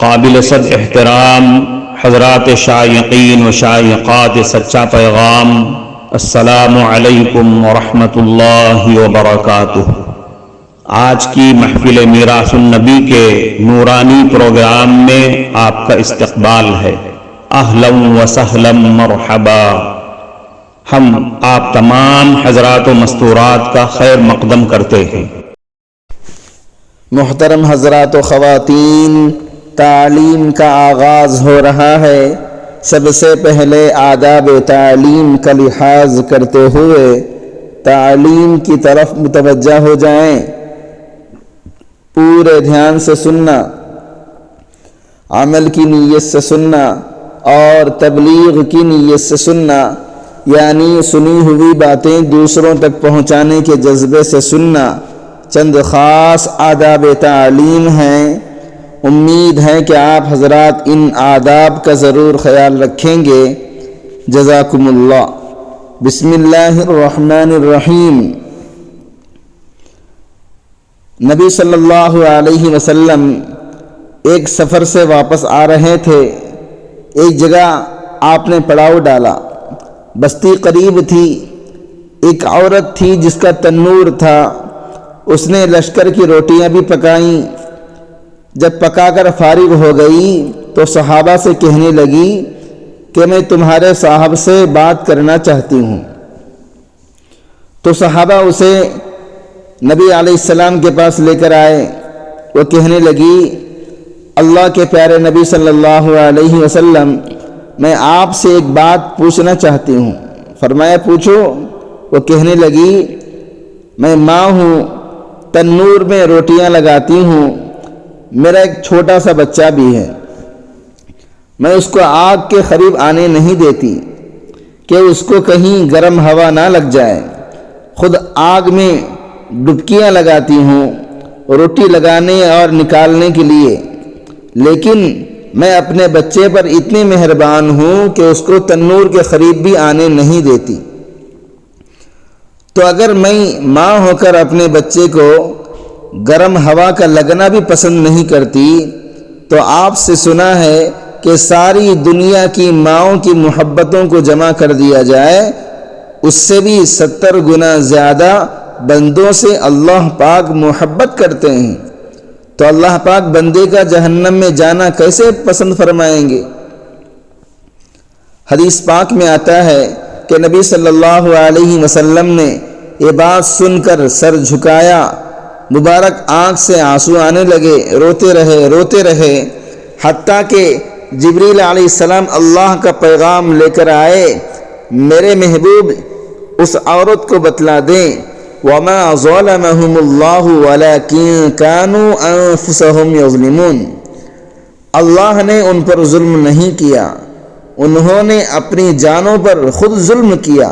قابل صد احترام حضرات شائقین و شائقات سچا پیغام، السلام علیکم ورحمۃ اللہ وبرکاتہ۔ آج کی محفل میراث النبی کے نورانی پروگرام میں آپ کا استقبال ہے۔ اہلا و سہلا مرحبا۔ ہم آپ تمام حضرات و مستورات کا خیر مقدم کرتے ہیں۔ محترم حضرات و خواتین، تعلیم کا آغاز ہو رہا ہے۔ سب سے پہلے آداب تعلیم کا لحاظ کرتے ہوئے تعلیم کی طرف متوجہ ہو جائیں۔ پورے دھیان سے سننا، عمل کی نیت سے سننا اور تبلیغ کی نیت سے سننا، یعنی سنی ہوئی باتیں دوسروں تک پہنچانے کے جذبے سے سننا۔ چند خاص آداب تعلیم ہیں، امید ہے کہ آپ حضرات ان آداب کا ضرور خیال رکھیں گے۔ جزاکم اللہ۔ بسم اللہ الرحمن الرحیم۔ نبی صلی اللہ علیہ وسلم ایک سفر سے واپس آ رہے تھے۔ ایک جگہ آپ نے پڑاؤ ڈالا، بستی قریب تھی۔ ایک عورت تھی جس کا تنور تھا، اس نے لشکر کی روٹیاں بھی پکائیں۔ جب پکا کر فارغ ہو گئی تو صحابہ سے کہنے لگی کہ میں تمہارے صاحب سے بات کرنا چاہتی ہوں۔ تو صحابہ اسے نبی علیہ السلام کے پاس لے کر آئے۔ وہ کہنے لگی، اللہ کے پیارے نبی صلی اللہ علیہ وسلم، میں آپ سے ایک بات پوچھنا چاہتی ہوں۔ فرمایا، پوچھو۔ وہ کہنے لگی، میں ماں ہوں، تنور میں روٹیاں لگاتی ہوں، میرا ایک چھوٹا سا بچہ بھی ہے۔ میں اس کو آگ کے قریب آنے نہیں دیتی کہ اس کو کہیں گرم ہوا نہ لگ جائے۔ خود آگ میں ڈبکیاں لگاتی ہوں روٹی لگانے اور نکالنے کے لیے، لیکن میں اپنے بچے پر اتنی مہربان ہوں کہ اس کو تنور کے قریب بھی آنے نہیں دیتی۔ تو اگر میں ماں ہو کر اپنے بچے کو گرم ہوا کا لگنا بھی پسند نہیں کرتی، تو آپ سے سنا ہے کہ ساری دنیا کی ماؤں کی محبتوں کو جمع کر دیا جائے، اس سے بھی 70 گنا زیادہ بندوں سے اللہ پاک محبت کرتے ہیں، تو اللہ پاک بندے کا جہنم میں جانا کیسے پسند فرمائیں گے؟ حدیث پاک میں آتا ہے کہ نبی صلی اللہ علیہ وسلم نے یہ بات سن کر سر جھکایا، مبارک آنکھ سے آنسو آنے لگے، روتے رہے، حتیٰ کہ جبریل علیہ السلام اللہ کا پیغام لے کر آئے، میرے محبوب اس عورت کو بتلا دیں، وَمَا ظَلَمَهُمُ اللَّهُ وَلَكِنْ كَانُوا أَنفُسَهُمْ يَظْلِمُونَ۔ اللہ نے ان پر ظلم نہیں کیا، انہوں نے اپنی جانوں پر خود ظلم کیا،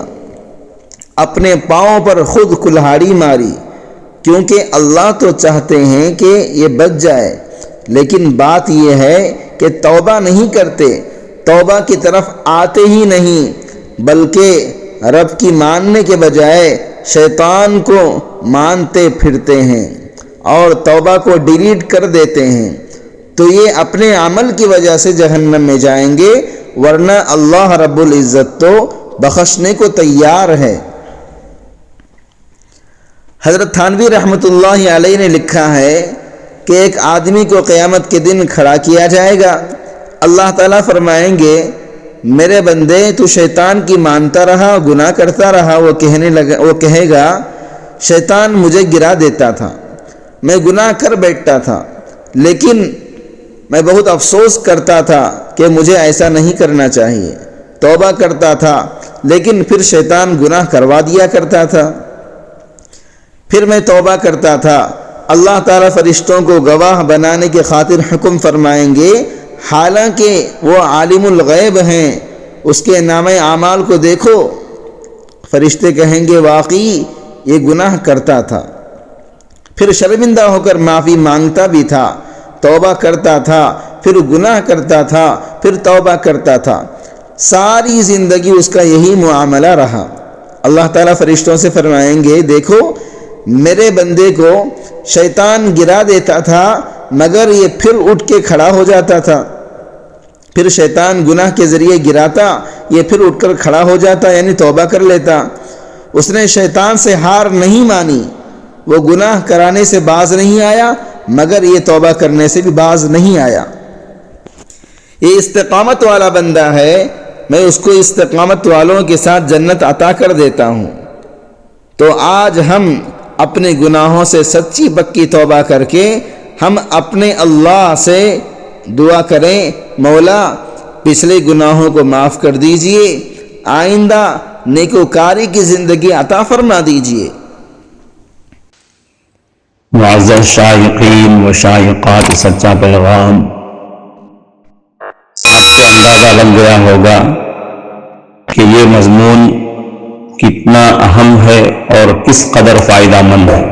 اپنے پاؤں پر خود کلہاڑی ماری، کیونکہ اللہ تو چاہتے ہیں کہ یہ بچ جائے، لیکن بات یہ ہے کہ توبہ نہیں کرتے، توبہ کی طرف آتے ہی نہیں، بلکہ رب کی ماننے کے بجائے شیطان کو مانتے پھرتے ہیں اور توبہ کو ڈیلیٹ کر دیتے ہیں، تو یہ اپنے عمل کی وجہ سے جہنم میں جائیں گے، ورنہ اللہ رب العزت تو بخشنے کو تیار ہے۔ حضرت تھانوی رحمۃ اللہ علیہ نے لکھا ہے کہ ایک آدمی کو قیامت کے دن کھڑا کیا جائے گا، اللہ تعالیٰ فرمائیں گے، میرے بندے تو شیطان کی مانتا رہا، گناہ کرتا رہا۔ وہ کہے گا، شیطان مجھے گرا دیتا تھا، میں گناہ کر بیٹھتا تھا، لیکن میں بہت افسوس کرتا تھا کہ مجھے ایسا نہیں کرنا چاہیے، توبہ کرتا تھا، لیکن پھر شیطان گناہ کروا دیا کرتا تھا، پھر میں توبہ کرتا تھا۔ اللہ تعالیٰ فرشتوں کو گواہ بنانے کے خاطر حکم فرمائیں گے، حالانکہ وہ عالم الغیب ہیں، اس کے نامہ اعمال کو دیکھو۔ فرشتے کہیں گے، واقعی یہ گناہ کرتا تھا، پھر شرمندہ ہو کر معافی مانگتا بھی تھا، توبہ کرتا تھا، پھر گناہ کرتا تھا، پھر توبہ کرتا تھا، ساری زندگی اس کا یہی معاملہ رہا۔ اللہ تعالیٰ فرشتوں سے فرمائیں گے، دیکھو میرے بندے کو شیطان گرا دیتا تھا، مگر یہ پھر اٹھ کے کھڑا ہو جاتا تھا۔ پھر شیطان گناہ کے ذریعے گراتا، یہ پھر اٹھ کر کھڑا ہو جاتا، یعنی توبہ کر لیتا۔ اس نے شیطان سے ہار نہیں مانی، وہ گناہ کرانے سے باز نہیں آیا، مگر یہ توبہ کرنے سے بھی باز نہیں آیا۔ یہ استقامت والا بندہ ہے، میں اس کو استقامت والوں کے ساتھ جنت عطا کر دیتا ہوں۔ تو آج ہم اپنے گناہوں سے سچی پکی توبہ کر کے ہم اپنے اللہ سے دعا کریں، مولا پچھلے گناہوں کو معاف کر دیجئے، آئندہ نیکوکاری کی زندگی عطا فرما دیجئے۔ معزز شائقین و شائقات سچا پیغام، آپ کو اندازہ لگ گیا ہوگا کہ یہ مضمون کتنا اہم ہے اور کس قدر فائدہ مند ہے۔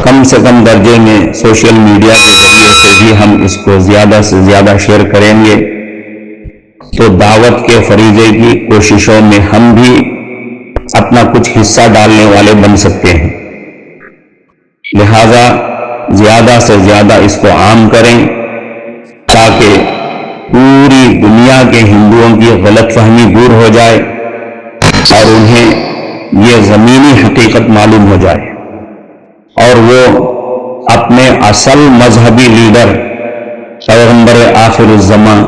کم سے کم درجے میں سوشل میڈیا کے ذریعے سے بھی ہم اس کو زیادہ سے زیادہ شیئر کریں گے تو دعوت کے فریضے کی کوششوں میں ہم بھی اپنا کچھ حصہ ڈالنے والے بن سکتے ہیں۔ لہذا زیادہ سے زیادہ اس کو عام کریں تاکہ پوری دنیا کے ہندوؤں کی غلط فہمی دور ہو جائے اور انہیں یہ زمینی حقیقت معلوم ہو جائے اور وہ اپنے اصل مذہبی لیڈر پیغمبر آخر الزمان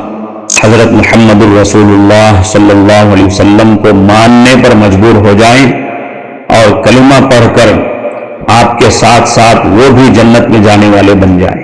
حضرت محمد الرسول اللہ صلی اللہ علیہ وسلم کو ماننے پر مجبور ہو جائیں اور کلمہ پڑھ کر آپ کے ساتھ ساتھ وہ بھی جنت میں جانے والے بن جائیں۔